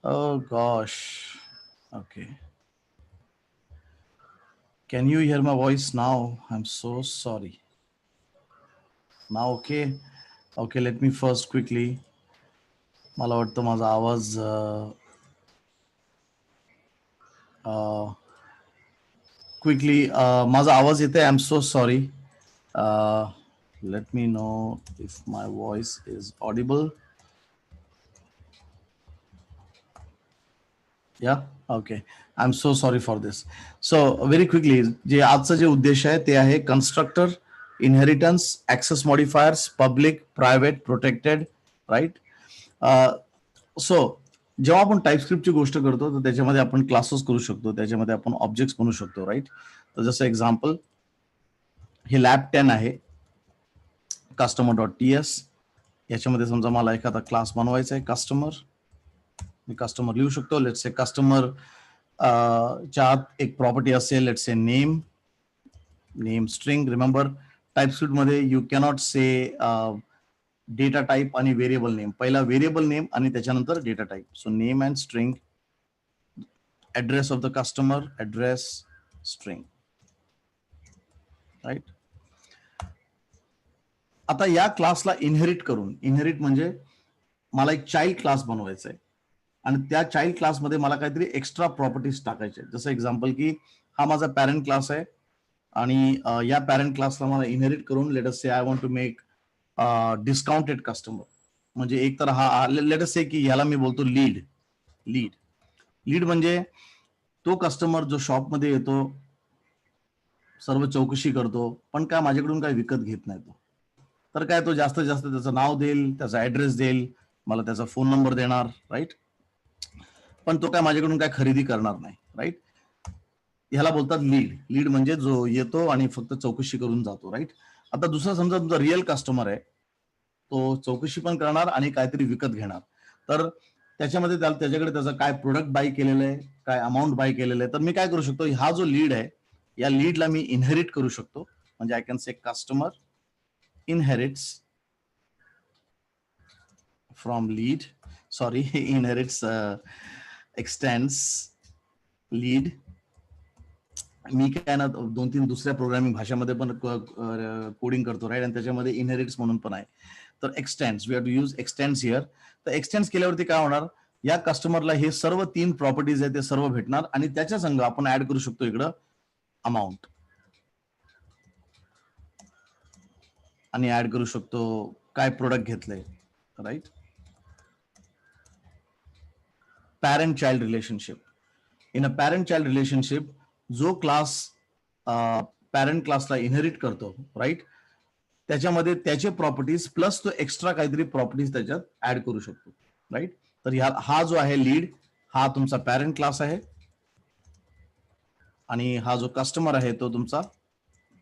Oh gosh. Okay. Can you hear my voice now? I'm so sorry. Now okay. Okay, let me first quickly. मला वाटतं माझा आवाज quickly माझा आवाज येते. I am so sorry. Let me know if my voice is audible. Yeah, okay. I'm so sorry for this. So very quickly, जे आजचं जे उद्देश आहे ते आहे constructor, inheritance, access modifiers, public, private, protected, right. So जेव्हा आपण टाईपस्क्रिप्टची गोष्ट करतो तर त्याच्यामध्ये आपण क्लासेस करू शकतो, त्याच्यामध्ये आपण ऑब्जेक्ट्स बनवू शकतो, राईट. तर जसं एक्झाम्पल हे लॅब 10 आहे, कस्टमर डॉट टी एस. याच्यामध्ये समजा मला एखादा क्लास बनवायचा आहे कस्टमर. मी कस्टमर लिहू शकतो. लेट्स से कस्टमर च्यात एक प्रॉपर्टी असेल, let's say name, name string. Remember TypeScript मध्ये you cannot say data type आणि व्हेरिएबल नेम. पहिला व्हेरिएबल नेम आणि त्याच्यानंतर data type. So name and string, address of the customer, address string, right. आता या क्लासला इनहेरिट करून, इनहेरिट म्हणजे मला एक चाइल्ड क्लास बनवायचा आहे आणि त्या चाइल्ड क्लासमध्ये मला काहीतरी एक्स्ट्रा प्रॉपर्टीज टाकायचे. जसं एक्झाम्पल की हा माझा पॅरेंट क्लास आहे आणि या पॅरेंट क्लासला मला इनहेरिट करून let us say I want to make discounted customer. म्हणजे एक तर हा लेट अस से की ह्याला मी बोलतो लीड. लीड लीड म्हणजे तो कस्टमर जो शॉपमध्ये येतो, सर्व चौकशी करतो, पण काय माझ्याकडून काय विकत घेत नाही तो. तर काय तो जास्तीत जास्त त्याचं नाव देईल, त्याचा ऍड्रेस देईल, मला त्याचा फोन नंबर देणार, राईट. पण तो काय माझ्याकडून काय खरेदी करणार नाही, राईट. ह्याला बोलतात लीड. लीड म्हणजे जो येतो आणि फक्त चौकशी करून जातो, राईट. आता दुसरा समजा तुमचा रिअल कस्टमर आहे, तो चौकशी पण करणार आणि काहीतरी विकत घेणार. तर त्याच्यामध्ये त्याच्याकडे त्याचा काय प्रोडक्ट बाय केलेलं आहे, काय अमाऊंट बाय केलेलं आहे. तर मी काय करू शकतो, हा जो लीड आहे या लीडला मी इनहेरिट करू शकतो. म्हणजे I can say customer inherits from lead, sorry, inherits extends lead. मी काय ना 2-3 दुसऱ्या प्रोग्रामिंग भाषामध्ये पण कोडिंग करतो, राईट. आणि त्याच्यामध्ये इनहेरिट्स म्हणून पण आहे. तर extends, we have to use extends here. तर एक्सटेंड्स केल्यावरती काय होणार, या कस्टमरला हे सर्व 3 प्रॉपर्टीज आहेत ते सर्व भेटणार आणि त्याच्या संग आपण ऍड करू शकतो इकडं अमाऊंट आणि ऍड करू शकतो काय प्रोडक्ट घेतलंय, right. Parent child relationship. In a parent child relationship जो क्लास पॅरेंट क्लासला इनहेरिट करतो, राईट, त्याच्यामध्ये त्याचे प्रॉपर्टीज प्लस तो एक्स्ट्रा काहीतरी प्रॉपर्टीज त्याच्यात ऍड करू शकतो, राईट. तर हा जो आहे लीड, हा तुमचा पॅरेंट क्लास आहे आणि हा जो कस्टमर आहे तो तुमचा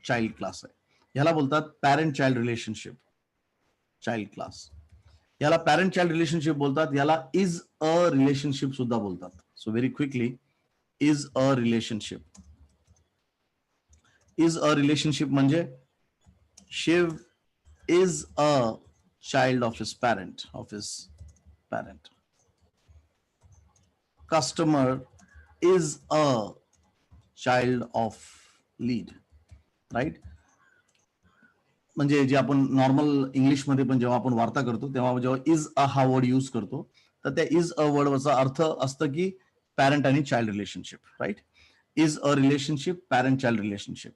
चाइल्ड क्लास आहे. ह्याला बोलतात parent child relationship, child class. याला पॅरेंट चाइल्ड रिलेशनशिप बोलतात. याला इज अ रिलेशनशिप सुद्धा बोलतात. So very quickly, is a relationship. Is a relationship म्हणजे Shiv is a child of his parent, of his parent. Customer is a child of lead, right. म्हणजे जे आपण normal इंग्लिशमध्ये पण जेव्हा आपण वार्ता करतो तेव्हा जेव्हा इज अ हा वर्ड यूज करतो तर त्या इज अ वर्डचा अर्थ असतं की पॅरेंट आणि child relationship, right. Is a relationship, parent child relationship.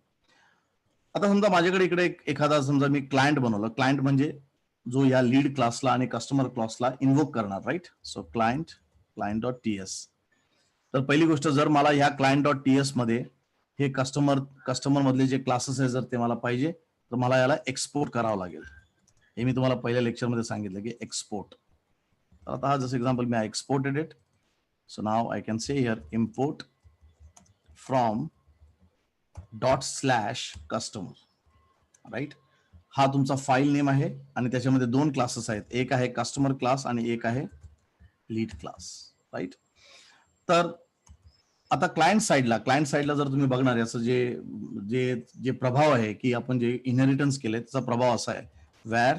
आता समजा माझ्याकडे इकडे एखादा समजा मी क्लायंट बनवलं. क्लायंट म्हणजे जो या लीड क्लासला आणि कस्टमर क्लासला इन्व्होक करणार, right. So client, client dot T S. तर पहिली गोष्ट, जर मला ह्या क्लायंट डॉट टी एस मध्ये हे कस्टमर मधले जे क्लासेस आहे जर ते मला पाहिजे तर मला याला एक्सपोर्ट करावं लागेल. हे मी तुम्हाला पहिल्या लेक्चरमध्ये सांगितलं की एक्सपोर्ट. आता हा जसं एक्झाम्पल मी exported it. So now I can say here import from dot slash customer, right. हा तुमचा फाईल नेम आहे आणि त्याच्यामध्ये 2 क्लासेस आहेत. एक आहे कस्टमर क्लास आणि एक आहे लीड क्लास, राईट. तर आता क्लायंट साईडला जर तुम्ही बघणार याचं जे जे जे प्रभाव आहे की आपण जे इनहेरिटन्स केले त्याचा प्रभाव असा आहे. वॅर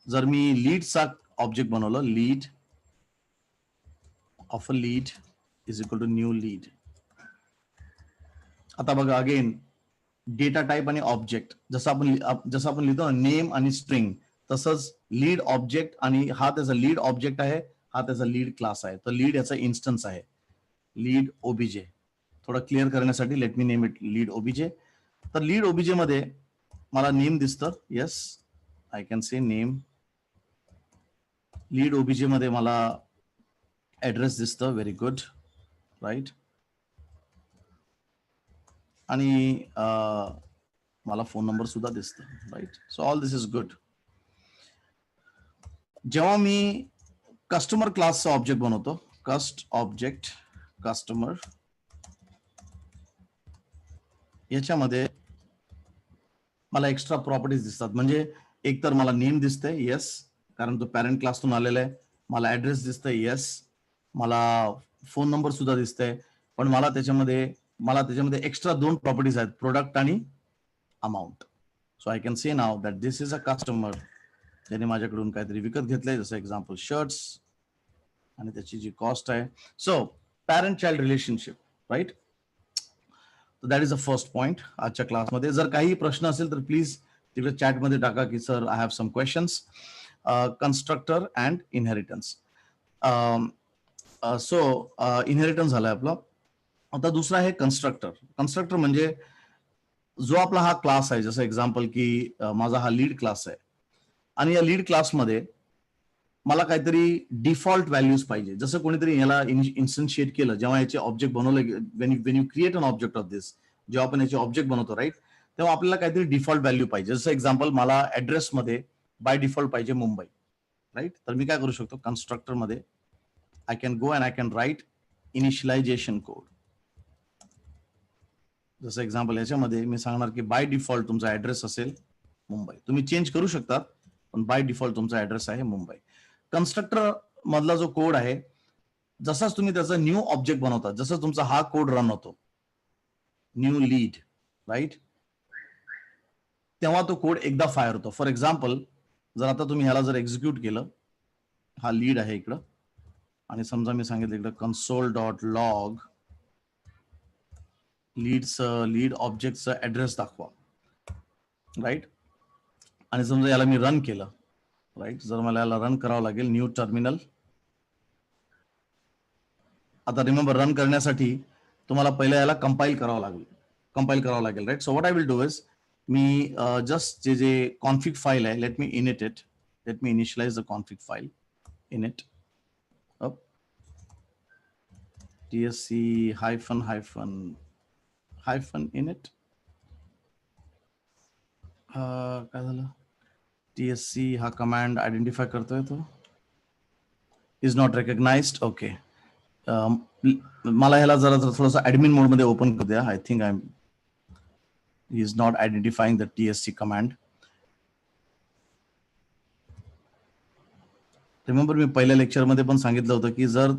जर मी लीडचा ऑब्जेक्ट बनवलं, lead of a lead is equal to new lead. आता बघा अगेन डेटा टाईप आणि ऑब्जेक्ट जसं आपण लिहितो ना नेम आणि स्ट्रिंग, तसंच लीड ऑब्जेक्ट आणि हा त्याचा लीड ऑब्जेक्ट आहे, हा त्याचा लीड क्लास आहे. तर लीड याचा इन्स्टन्स आहे, लीड ओबीजे. थोडं क्लिअर करण्यासाठी let me name it lead OBJ. तर लीड ओबीजे मध्ये मला नेम दिसतं, yes I can say name. Lead OBJ मध्ये मला ऍड्रेस दिसतं, व्हेरी गुड, राईट. आणि मला फोन नंबर सुद्धा दिसतं, right. So all this is good. जेव्हा मी कस्टमर क्लासचा ऑब्जेक्ट बनवतो, कस्ट ऑब्जेक्ट कस्टमर, याच्यामध्ये मला एक्स्ट्रा प्रॉपर्टीज दिसतात. म्हणजे एकतर मला नेम दिसतंय, येस, कारण तो पॅरेंट क्लासतून आलेला आहे. मला ऍड्रेस दिसतंय, येस. मला फोन नंबर सुद्धा दिसतंय. पण मला त्याच्यामध्ये एक्स्ट्रा 2 प्रॉपर्टीज आहेत, प्रोडक्ट आणि amount. So I can say now that this is a customer ज्याने माझ्याकडून काहीतरी विकत घेतलंय, जसं एक्झाम्पल शर्ट्स, आणि त्याची जी कॉस्ट आहे. So parent child relationship, right. That is a first point आजच्या क्लासमध्ये. जर काही प्रश्न असेल तर प्लीज तिकडे चॅटमध्ये टाका की sir I have some questions. Constructor and inheritance. So inheritance झालंय आपलं. आता दुसरा आहे कन्स्ट्रक्टर. कन्स्ट्रक्टर म्हणजे जो आपला हा क्लास आहे, जसं एक्झाम्पल की माझा हा लीड क्लास आहे, आणि या लीड क्लासमध्ये मला काहीतरी डिफॉल्ट व्हॅल्यूज पाहिजे. जसं कोणीतरी याला इन्स्टन्शिएट केलं, जेव्हा याचे ऑब्जेक्ट बनवले, when you create an object of this, जेव्हा आपण याचे ऑब्जेक्ट बनवतो, राईट, तेव्हा आपल्याला काहीतरी डिफॉल्ट व्हॅल्यू पाहिजे. जसं एक्झाम्पल मला ऍड्रेसमध्ये बाय डिफॉल्ट पाहिजे मुंबई, राईट. तर मी काय करू शकतो, कन्स्ट्रक्टर मध्ये I can go and I can write initialisation code. जसं एक्झाम्पल याच्यामध्ये मी सांगणार की बाय डिफॉल्ट तुमचा ऍड्रेस असेल मुंबई. तुम्ही चेंज करू शकता, पण बाय डिफॉल्ट तुमचा ऍड्रेस आहे मुंबई. कन्स्ट्रक्टर मधला जो कोड आहे, जसाच तुम्ही त्याचा न्यू ऑब्जेक्ट बनवता, जसं तुमचा हा कोड रन होतो, न्यू लीड, राईट, तेव्हा तो कोड एकदा फायर होतो. फॉर एक्झाम्पल जर आता तुम्ही ह्याला जर एक्झिक्यूट केलं, हा लीड आहे इकडं, आणि समजा मी सांगितलं इकडं कन्सोल डॉट लॉग लीड ऑब्जेक्टचा ऍड्रेस दाखवा, राईट. आणि समजा याला मी रन केलं, राईट. जर मला याला रन करावं लागेल, न्यू टर्मिनल. आता रिमेंबर, रन करण्यासाठी तुम्हाला पहिला याला कंपाईल करावं लागेल, right. So what I will do is, मी जस्ट जे कॉन्फिग फाईल आहे, let me initialise the config file init up tsc hyphen init. काय झालं, tsc हा कमांड आयडेंटिफाय करतोय, तो इज नॉट रेकग्नाइज्ड. ओके, मला ह्याला जरा थोडंसं ऍडमिन मोड मध्ये ओपन करू द्या. I think he is not identifying the tsc command. Remember, मी पहिल्या लेक्चरमध्ये पण सांगितलं होतं की जर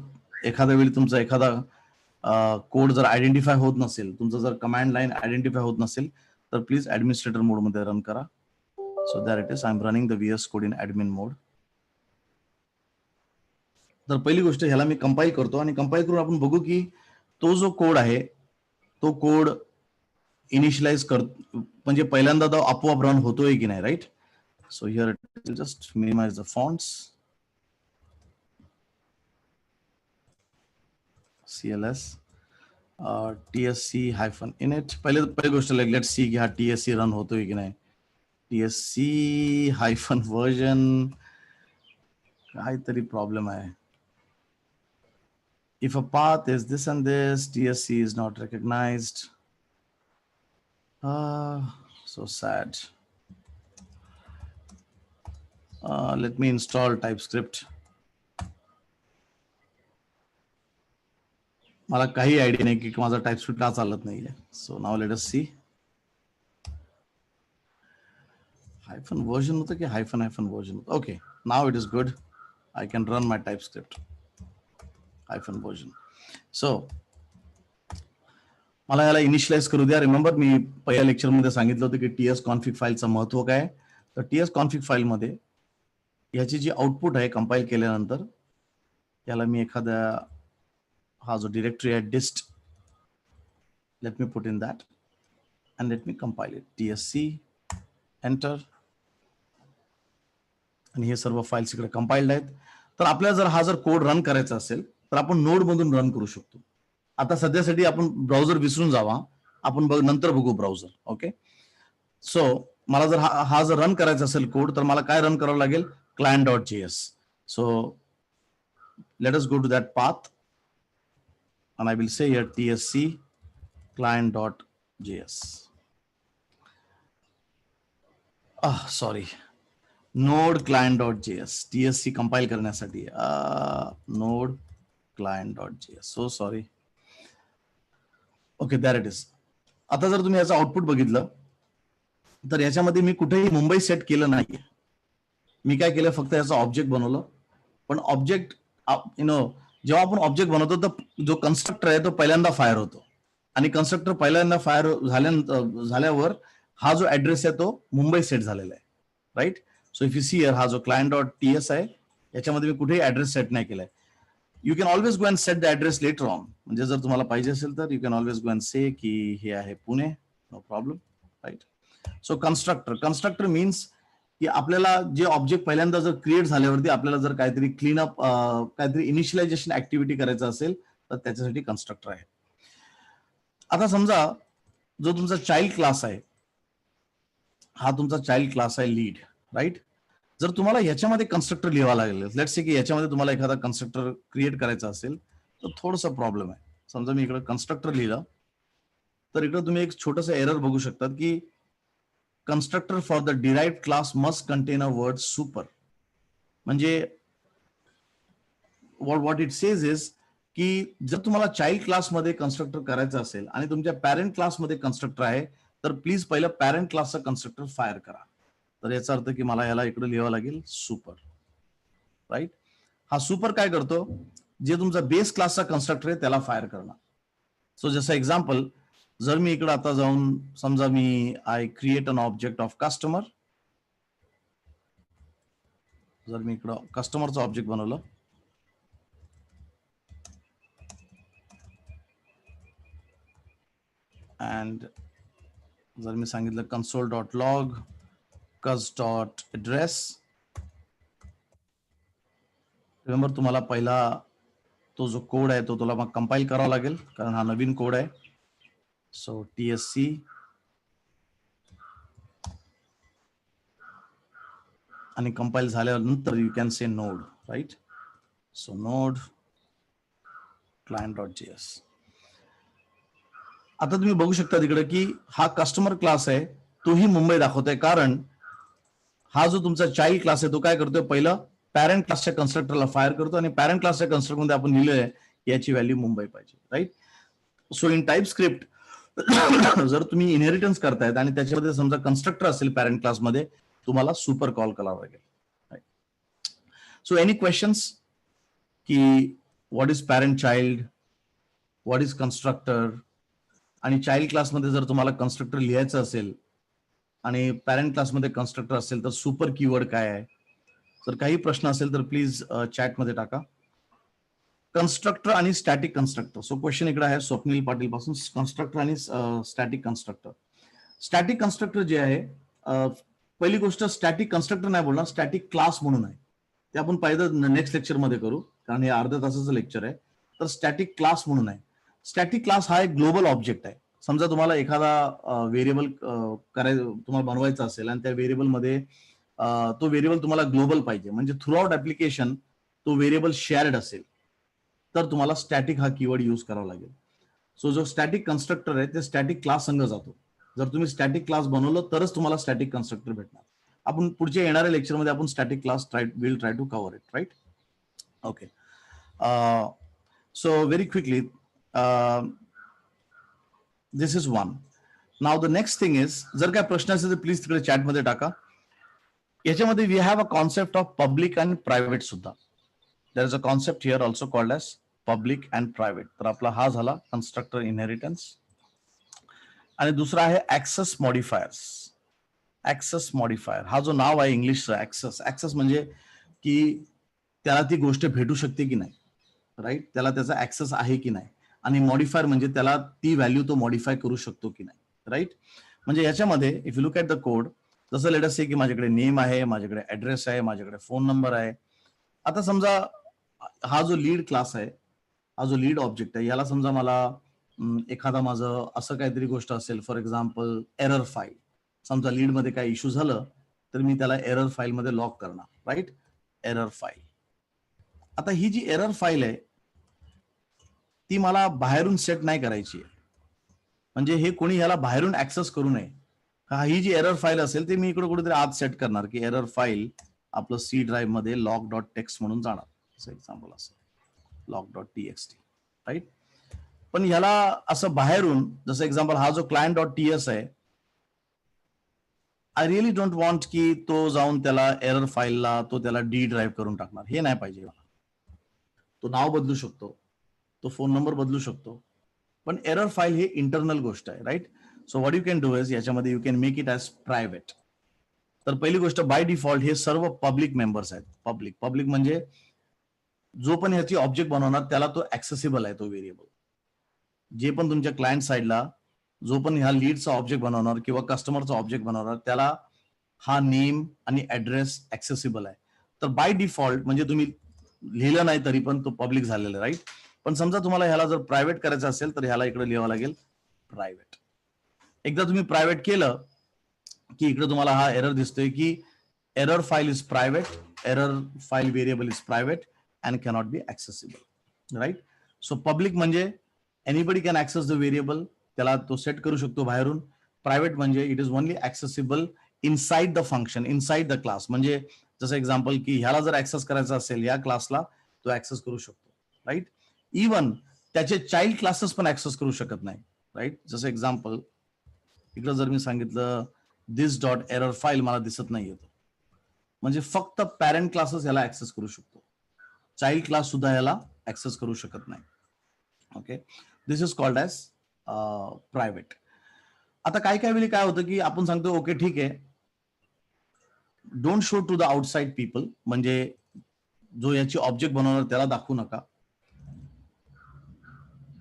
एखाद्या वेळी तुमचा एखादा कोड जर आयडेंटिफाय होत नसेल, तुमचं जर कमांड लाईन आयडेंटिफाय होत नसेल, तर प्लीज ऍडमिनिस्ट्रेटर मोड मध्ये रन करा. So that it is I am running the VS code in admin mode. तर पहिली गोष्ट, ह्याला मी कंपाईल करतो, आणि कंपाईल करून आपण बघू की तो जो कोड आहे, तो कोड इनिशियलाइज म्हणजे पहिल्यांदा तो आपोआप रन होतोय की नाही, right. So here just minimise the fonts, CLS tsc hyphen init. पहिली गोष्ट लेट सी की हा tsc रन होतोय की नाही. tsc हायफन वर्जन, काहीतरी प्रॉब्लेम आहे. if a path is this and this, tsc is not recognized. So sad. Let me install TypeScript. मला काही आयडिया नाही की माझा टाइपस्क्रिप्ट का चालत नाहीये. So now let us see. Hyphen version होतं की हायफन वर्जन होतं. Okay, now it is good. I can run my TypeScript hyphen version. So मला याला इनिशियलाइज करू द्या. रिमेंबर, मी पहिल्या लेक्चरमध्ये सांगितलं होतं की टीएस कॉन्फिग फाईलचं महत्व काय. तर टीएस कॉन्फिग फाईलमध्ये याची जी आउटपुट आहे कंपाईल केल्यानंतर, याला मी एखाद्या हा जो डिरेक्टरी आहे dist, let me put in that and let me compile it. TSC enter, आणि हे सर्व फाईल्स इकडे कंपाइल्ड आहेत. तर आपल्याला जर हा कोड रन करायचा असेल तर आपण नोड मधून रन करू शकतो. आता सध्यासाठी आपण ब्राउझर विसरून जावा, आपण नंतर बघू ब्राउझर. ओके, सो मला जर हा जर रन करायचा असेल कोड, तर मला काय रन करावं लागेल? client.js. So let us go to that path and I will say here TSC client.js. Sorry, node client.js. TSC compile करण्यासाठी node client.js. So sorry. Okay, that it is. आता जर तुम्ही याचं आउटपुट बघितलं तर याच्यामध्ये मी कुठेही मुंबई सेट केलं नाहीये. मी काय केलं, फक्त याचा ऑब्जेक्ट बनवलं. पण ऑब्जेक्ट जेव्हा आपण ऑब्जेक्ट बनवतो तर जो कन्स्ट्रक्टर आहे तो पहिल्यांदा फायर होतो, आणि कन्स्ट्रक्टर पहिल्यांदा फायर झाल्यावर हा जो ऍड्रेस आहे तो मुंबई सेट झालेला आहे. Right. So if you see here, हा जो client.ts आहे याच्यामध्ये मी कुठेही ऍड्रेस सेट नाही केलाय. You can always go and set the address later on. म्हणजे जर तुम्हाला पाहिजे असेल तर you can always go and say की हे आहे Pune, no problem. Right. So constructor means की आपल्याला जे ऑब्जेक्ट पहिल्यांदा जर क्रिएट झाल्यावरती आपल्याला जर काहीतरी क्लीनअप, काहीतरी इनिशियलायझेशन ऍक्टिव्हिटी करायचं असेल तर त्याच्यासाठी कन्स्ट्रक्टर आहे. आता समजा जो तुमचा चाइल्ड क्लास आहे, हा तुमचा चाइल्ड क्लास आहे लीड. राईट. जर तुम्हाला याच्यामध्ये कन्स्ट्रक्टर लिहावा लागेल, लेट्स से की याच्यामध्ये तुम्हाला एखादा कन्स्ट्रक्टर क्रिएट करायचा असेल तर थोडासा प्रॉब्लेम आहे. समजा मी इकडे कन्स्ट्रक्टर लिहिलं तर इकडे तुम्ही एक छोटंसं एरर बघू शकतात की constructor for the derived class must contain a word super. म्हणजे what it says is की जर तुम्हाला चाइल्ड क्लासमध्ये कन्स्ट्रक्टर करायचं असेल आणि तुमच्या पॅरेंट क्लासमध्ये कन्स्ट्रक्टर आहे तर प्लीज पहिलं पॅरेंट क्लासचा कन्स्ट्रक्टर फायर करा. तर याचा अर्थ की मला याला इकडे लिहावं लागेल सुपर. राईट. हा सुपर काय करतो, जे तुमचा बेस क्लासचा कन्स्ट्रक्टर आहे त्याला फायर करणार. सो जसं एक्झाम्पल, जर मी इकडे आता जाऊन समजा मी I create an object of customer, जर मी इकडं कस्टमरचं ऑब्जेक्ट बनवलं अँड जर मी सांगितलं console.log cus.address, रिमेंबर तुम्हाला पहिला तो जो कोड आहे तो तुला मग कंपाईल करावा लागेल कारण हा नवीन कोड आहे. सो TSC आणि कंपाईल झाल्यानंतर you can say node. Right. So node client.js. आता तुम्ही बघू शकता तिकडे की हा कस्टमर क्लास आहे तोही मुंबई दाखवतोय, कारण हा जो तुमचा चाइल्ड क्लास आहे तो काय करतोय, पहिलं पॅरेंट क्लासच्या कन्स्ट्रक्टरला फायर करतो आणि पॅरेंट क्लासच्या कन्स्ट्रक्टर मध्ये आपण लिहिलंय याची व्हॅल्यू मुंबई पाहिजे. Right. So in TypeScript जर तुम्ही इनहेरिटन्स करतायत आणि त्याच्यामध्ये समजा कन्स्ट्रक्टर असेल पॅरेंट क्लासमध्ये, तुम्हाला सुपर कॉल करावा लागेल. सो एनी क्वेश्चन्स की what is parent child, what is constructor, आणि चाइल्ड क्लासमध्ये जर तुम्हाला कन्स्ट्रक्टर लिहायचं असेल आणि पॅरेंट क्लासमध्ये कन्स्ट्रक्टर असेल तर सुपर कीवर्ड काय आहे. जर काही प्रश्न असेल तर प्लीज चॅटमध्ये टाका. कन्स्ट्रक्टर आणि स्टॅटिक कन्स्ट्रक्टर. सो क्वेश्चन इकडे आहे स्वप्नील पाटील पासून, कन्स्ट्रक्टर आणि स्टॅटिक कन्स्ट्रक्टर. स्टॅटिक कन्स्ट्रक्टर जे आहे, पहिली गोष्ट स्टॅटिक कन्स्ट्रक्टर नाही बोलणार, स्टॅटिक क्लास म्हणून आहे. ते आपण पाहिलं नेक्स्ट लेक्चरमध्ये करू कारण हे अर्ध्या तासाचं लेक्चर आहे. तर स्टॅटिक क्लास म्हणून आहे. स्टॅटिक क्लास हा एक ग्लोबल ऑब्जेक्ट आहे. समजा तुम्हाला एखादा व्हेरिएबल तुम्हाला बनवायचा असेल आणि त्या व्हेरिएबलमध्ये तो व्हेरिएबल तुम्हाला ग्लोबल पाहिजे, म्हणजे थ्रू आउट ऍप्लिकेशन तो व्हेरिएबल शेअर्ड असेल तर तुम्हाला स्टॅटिक हा कीवर्ड यूज करावा लागेल. सो जो स्टॅटिक कन्स्ट्रक्टर आहे ते स्टॅटिक क्लास संग जातो. जर तुम्ही स्टॅटिक क्लास बनवलं तरच तुम्हाला स्टॅटिक कन्स्ट्रक्टर भेटणार. आपण पुढच्या येणाऱ्या लेक्चरमध्ये आपण static class will try to cover it. Right. Okay. So very quickly, this is one. Now the next thing is, जर काय प्रश्न असेल तर प्लीज तिकडे चॅटमध्ये टाका. याच्यामध्ये we have a concept of public and private सुद्धा. There is a concept here also called as public and private. तर आपला हा झाला कन्स्ट्रक्टर इनहेरिटन्स. आणि दुसरा आहे ऍक्सेस मॉडिफायर्स. ऍक्सेस मॉडिफायर हा जो नाव आहे इंग्लिशचा ऍक्सेस, ऍक्सेस म्हणजे की त्याला ती गोष्ट भेटू शकते की नाही. राईट, त्याला त्याचा ऍक्सेस आहे की नाही, आणि मॉडिफायर म्हणजे त्याला ती व्हॅल्यू तो मॉडिफाय करू शकतो की नाही, राईट. म्हणजे याच्यामध्ये if you look at the code, जसं लेट अस से की माझ्याकडे नेम आहे, माझ्याकडे ऍड्रेस आहे, माझ्याकडे फोन नंबर आहे. आता समजा हा जो लीड क्लास आहे, हा जो लीड ऑब्जेक्ट आहे, याला समजा मला एखादा माझं असं काहीतरी गोष्ट असेल, फॉर एक्झाम्पल एरर फाईल, समजा लीड मध्ये काय इश्यू झालं तर मी त्याला एरर फाईल मध्ये लॉक करणार, राईट, एरर फाईल. आता ही जी एरर फाईल आहे ती मला बाहेरून सेट नाही करायची आहे, म्हणजे हे कोणी ह्याला बाहेरून ऍक्सेस करू नये. ही जी एरर फाईल असेल ती मी इकडे कुठेतरी आत सेट करणार की एरर फाईल आपलं सी ड्राईव्ह मध्ये लॉक डॉट टेक्स्ट म्हणून जाणार, असं एक्झाम्पल असेल लॉक डॉट टीएक्सटी, राईट. पण ह्याला असं बाहेरून, जसं एक्झाम्पल हा जो क्लायंट डॉट टीएस आहे, आय रिअली डोंट वॉन्ट की तो जाऊन त्याला एरर फाईलला तो त्याला डी ड्राईव्ह करून टाकणार, हे नाही पाहिजे. तो नाव बदलू शकतो, तो फोन नंबर बदलू शकतो, पण एरर फाईल ही इंटरनल गोष्ट आहे, right. So what you can do is, याच्यामध्ये you can make it as private. तर पहिली गोष्ट, बाय डिफॉल्ट हे सर्व पब्लिक मेंबर्स आहेत. पब्लिक पब्लिक म्हणजे जो पण ह्याची ऑब्जेक्ट बनवणार त्याला तो ऍक्सेसिबल आहे, तो व्हेरिएबल. जे पण तुमच्या क्लायंट साईडला जो पण ह्या लीडचा ऑब्जेक्ट बनवणार किंवा कस्टमरचा ऑब्जेक्ट बनवणार त्याला हा नेम आणि ऍड्रेस ऍक्सेसिबल आहे. तर बाय डिफॉल्ट म्हणजे तुम्ही लिहिलं नाही तरी पण तो पब्लिक झालेला, राईट. पण समजा तुम्हाला ह्याला जर प्रायव्हेट करायचं असेल तर ह्याला इकडे लिहावं लागेल प्रायव्हेट. एकदा तुम्ही प्रायव्हेट केलं की इकडे तुम्हाला हा एरर दिसतोय की error file is private, error file variable is private and cannot be accessible, right. So public म्हणजे anybody can access the variable, त्याला तो सेट करू शकतो बाहेरून. प्रायव्हेट म्हणजे it is only accessible inside the function, inside the class. म्हणजे जसं example की ह्याला जर ऍक्सेस करायचा असेल या क्लासला, तो ऍक्सेस करू शकतो, राईट. इवन त्याचे चाइल्ड क्लासेस पण ऍक्सेस करू शकत नाही, राईट. जसं एक्झाम्पल इकडे जर मी सांगितलं दिस डॉट एरर फाईल मला दिसत नाही येतो, म्हणजे फक्त पॅरेंट क्लासेस याला ऍक्सेस करू शकतो, चाइल्ड क्लास सुद्धा याला ऍक्सेस करू शकत नाही. Okay, this is called as private. आता काही वेळी काय होतं की आपण सांगतो ओके ठीक आहे, don't show to the outside people, म्हणजे जो याची ऑब्जेक्ट बनवणार त्याला दाखवू नका.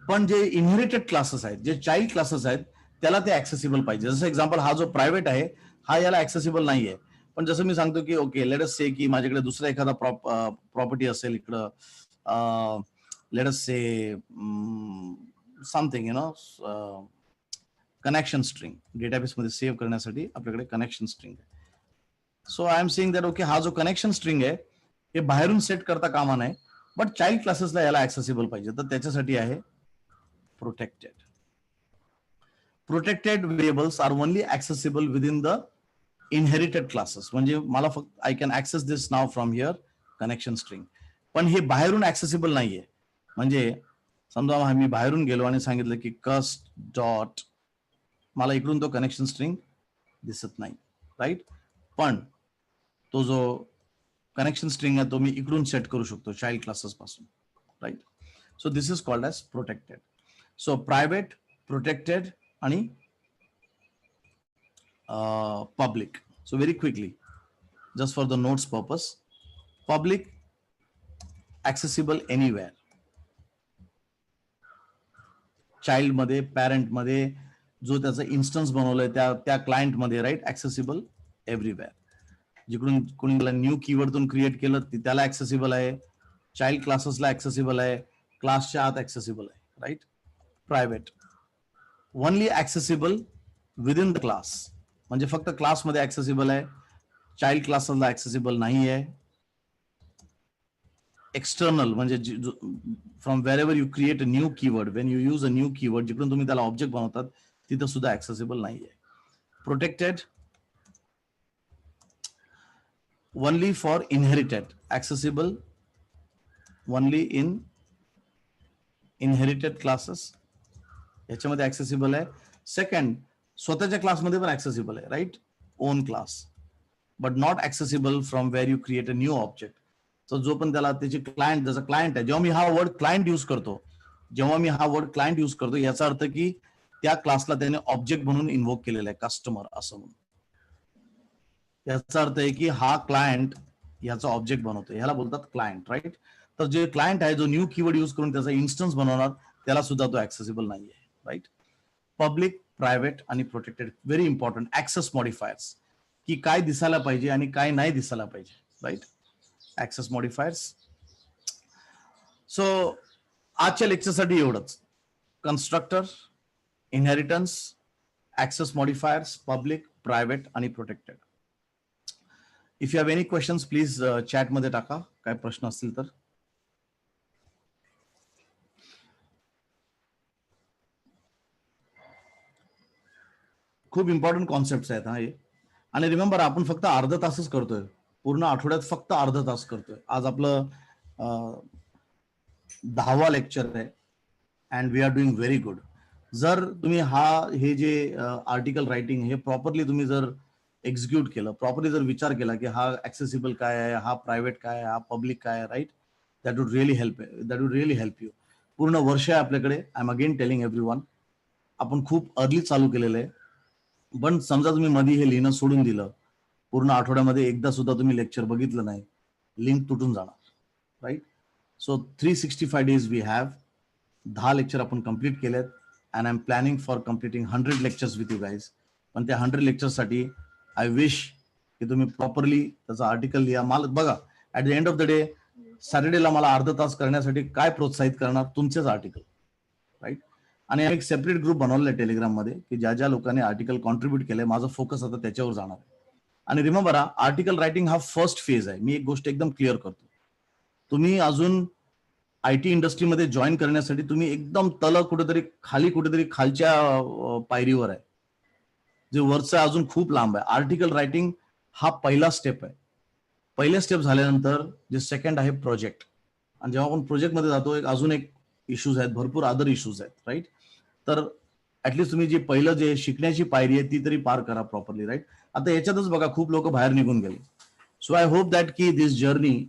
पण जे इनहेरिटेड क्लासेस आहेत, जे चाइल्ड क्लासेस आहेत, त्याला ते ऍक्सेसिबल पाहिजे. जसं एक्झाम्पल हा जो प्रायव्हेट आहे हा याला ऍक्सेसिबल नाहीये. पण जसं मी सांगतो की ओके लेट अस से की माझ्याकडे दुसरा एखादा प्रॉपर्टी असेल इकडं, लेट अस से समथिंग कनेक्शन स्ट्रिंग, डेटाबेस मध्ये सेव्ह करण्यासाठी आपल्याकडे कनेक्शन स्ट्रिंग आहे. So I am saying that okay हा जो कनेक्शन स्ट्रिंग आहे हे बाहेरून सेट करता कामा नये, बट चाइल्ड क्लासेसला याला ऍक्सेसिबल पाहिजे. तर त्याच्यासाठी आहे protected. Protected variables are only accessible within the inherited classes. म्हणजे मला फक्त I can access this now from here connection string, पण हे बाहेरून ऍक्सेसिबल नाहीये. म्हणजे समजा मी बाहेरून गेलो आणि सांगितलं की कस्ट डॉट, मला इकडून तो कनेक्शन स्ट्रिंग दिसत नाही, राईट. पण तो जो कनेक्शन स्ट्रिंग आहे तो मी इकडून सेट करू शकतो चाइल्ड क्लासेस पासून, right. So this is called as protected. So private, protected आणि public. So very quickly just for the notes purpose, public accessible anywhere, child मध्ये, पॅरेंट मध्ये, जो त्याचा इन्स्टन्स बनवलाय त्या क्लायंट मध्ये, राईट, ऍक्सेसिबल एव्हरीवेअर. जिकडून कोणी न्यू कीवर्डतून क्रिएट केलं त्याला ऍक्सेसिबल आहे, चाइल्ड क्लासेसला ऍक्सेसिबल आहे, क्लासच्या आत ऍक्सेसिबल आहे, right. Private only accessible within the class, म्हणजे फक्त क्लासमध्ये ऍक्सेसिबल आहे, चाइल्ड क्लासेसला ऍक्सेसिबल नाही आहे. एक्सटर्नल म्हणजे from wherever you create a new keyword, when you use a new keyword, जिकडून तुम्ही त्याला ऑब्जेक्ट बनवतात तिथं सुद्धा ऍक्सेसिबल नाही आहे. Protected only for inherited, accessible only in inherited classes, याच्यामध्ये ऍक्सेसिबल आहे. सेकंड, स्वतःच्या क्लासमध्ये पण ऍक्सेसिबल आहे, right, own class, but not accessible from where you create a new object. तर जो पण त्याला त्याची क्लायंट, जसं क्लायंट आहे, जेव्हा मी हा वर्ड क्लायंट यूज करतो, याचा अर्थ की त्या क्लासला त्याने ऑब्जेक्ट म्हणून इन्व्होक केलेला आहे, कस्टमर असं म्हणून. याचा अर्थ आहे की हा क्लायंट याचा ऑब्जेक्ट बनवतो, ह्याला बोलतात क्लायंट, राईट. तर जे क्लायंट आहे जो न्यू कीवर्ड यूज करून त्याचा इन्स्टन्स बनवणार त्याला सुद्धा तो ऍक्सेसिबल नाहीये. राईट. पब्लिक, प्रायव्हेट आणि protected, very important. Access modifiers, की काय दिसायला पाहिजे आणि काय नाही दिसायला पाहिजे. राईट. Access modifiers. सो आजच्या लेक्चरसाठी एवढंच. Constructor, inheritance, access modifiers, public, private आणि protected. If you have any questions please चॅटमध्ये टाका, काय प्रश्न असतील तर. खूप इम्पॉर्टंट कॉन्सेप्ट आहेत हा हे. आणि रिमेंबर आपण फक्त अर्धा तासच करतोय, पूर्ण आठवड्यात फक्त अर्धा तास करतोय. आज आपलं 10वा लेक्चर आहे and we are doing very good. जर तुम्ही हे जे आर्टिकल रायटिंग हे प्रॉपरली तुम्ही जर एक्झिक्यूट केलं, प्रॉपरली जर विचार केला की हा ऍक्सेसिबल काय आहे, हा प्रायव्हेट काय आहे, हा पब्लिक काय आहे, right, that would really help you. पूर्ण वर्ष आहे आपल्याकडे. I am again telling everyone, आपण खूप अर्ली चालू केलेलं आहे. पण समजा तुम्ही मध्ये हे लिहिणं सोडून दिलं, पूर्ण आठवड्यामध्ये एकदा सुद्धा तुम्ही लेक्चर बघितलं नाही, लिंक तुटून जाणार. Right. So 365 days we have. 10 lecture आपण कम्प्लीट केलेत and I am planning for completing 100 lectures with you guys. पण त्या 100 लेक्चरसाठी आय विश की तुम्ही प्रॉपरली त्याचा आर्टिकल लिहा. मला बघा, at the end of the day सॅटर्डेला मला अर्धा तास करण्यासाठी काय प्रोत्साहित करणार? तुमचेच आर्टिकल. राईट. आणि एक सेपरेट ग्रुप बनवलेला आहे टेलिग्राममध्ये की ज्या ज्या लोकांनी आर्टिकल कॉन्ट्रीब्युट केलंय, माझं फोकस आता त्याच्यावर जाणार आहे. आणि रिमेंबर, आर्टिकल रायटिंग हा फर्स्ट फेज आहे. मी एक गोष्ट एकदम क्लिअर करतो, तुम्ही अजून आयटी इंडस्ट्रीमध्ये जॉईन करण्यासाठी तुम्ही एकदम कुठेतरी खालच्या पायरीवर आहे, जे वरचं अजून खूप लांब आहे. आर्टिकल रायटिंग हा पहिला स्टेप आहे. पहिला स्टेप झाल्यानंतर जे सेकंड आहे प्रोजेक्ट. आणि जेव्हा आपण प्रोजेक्टमध्ये जातो, अजून एक इश्यूज आहेत, भरपूर अदर इश्यूज आहेत. राईट. तर ऍटलीस्ट तुम्ही जे पहिलं जे शिकण्याची पायरी आहे ती तरी पार करा प्रॉपरली. राईट. आता याच्यातच बघा खूप लोक बाहेर निघून गेले. सो आय होप दॅट की दिस जर्नी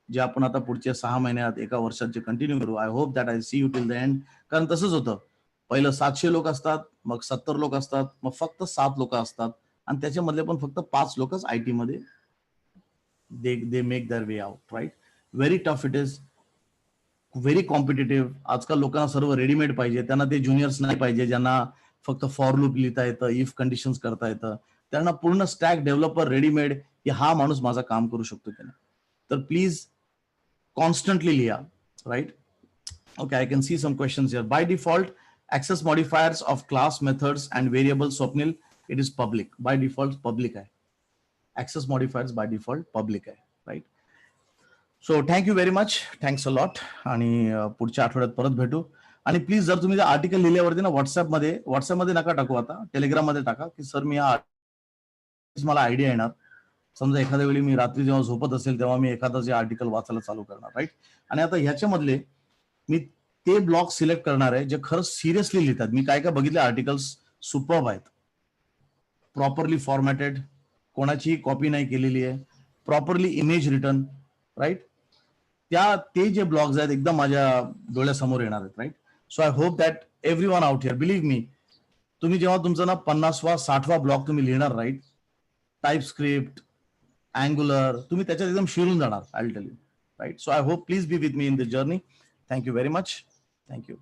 जे आपण आता पुढच्या 6 महिन्यात, 1 वर्षात जे कंटिन्यू करू, I hope that I see you till the end. कारण तसंच होतं, पहिलं 700 लोक असतात, मग 70 लोक असतात, मग फक्त 7 लोक असतात आणि त्याच्यामधले पण फक्त 5 लोकच आयटी मध्ये they make their way out. Right. Very tough it is, very competitive. आजकाल लोकांना सर्व रेडीमेड पाहिजे. त्यांना ते ज्युनियर्स नाही पाहिजे ज्यांना फक्त फॉर लूप लिहिता येतं, इफ कंडिशन्स करता येतं. त्यांना पूर्ण स्टॅक डेव्हलपर रेडीमेड, की हा माणूस माझं काम करू शकतो की नाही. तर प्लीज कॉन्स्टंटली लिहा. Right. Okay, I can see some questions here. By default access modifiers of class, methods and variable, Swapnil, it is public. By default public आहे. Access modifiers by default public आहे. Right. So thank you very much, thanks a lot. आणि पुढच्या आठवड्यात परत भेटू. आणि please जर तुम्ही आर्टिकल लिहिल्यावरती ना व्हॉट्सअपमध्ये नका टाकू, आता टेलिग्राममध्ये टाका की सर मी मला आयडिया येणार. समजा एखाद्या वेळी मी रात्री जेव्हा झोपत असेल तेव्हा मी एखादं जे आर्टिकल वाचायला चालू करणार. राईट. आणि आता ह्याच्यामधले मी ते ब्लॉग सिलेक्ट करणार आहे जे खरंच सिरियसली लिहितात. मी काय काय बघितले आर्टिकल्स सुपर्ब आहेत, प्रॉपरली फॉर्मॅटेड, कोणाचीही कॉपी नाही केलेली आहे, प्रॉपरली इमेज रिटर्न. राईट. ते जे ब्लॉग्स आहेत एकदम माझ्या डोळ्यासमोर येणार आहेत. Right. So I hope that everyone out here, believe me, तुम्ही जेव्हा तुमचा ना 50वा 60वा ब्लॉग तुम्ही लिहिणार, राईट, टाईप स्क्रिप्ट, अँग्युलर, तुम्ही त्याच्यात एकदम शिरून जाणार. I will tell you. Right. So I hope please be with me in this journey. Thank you very much. Thank you.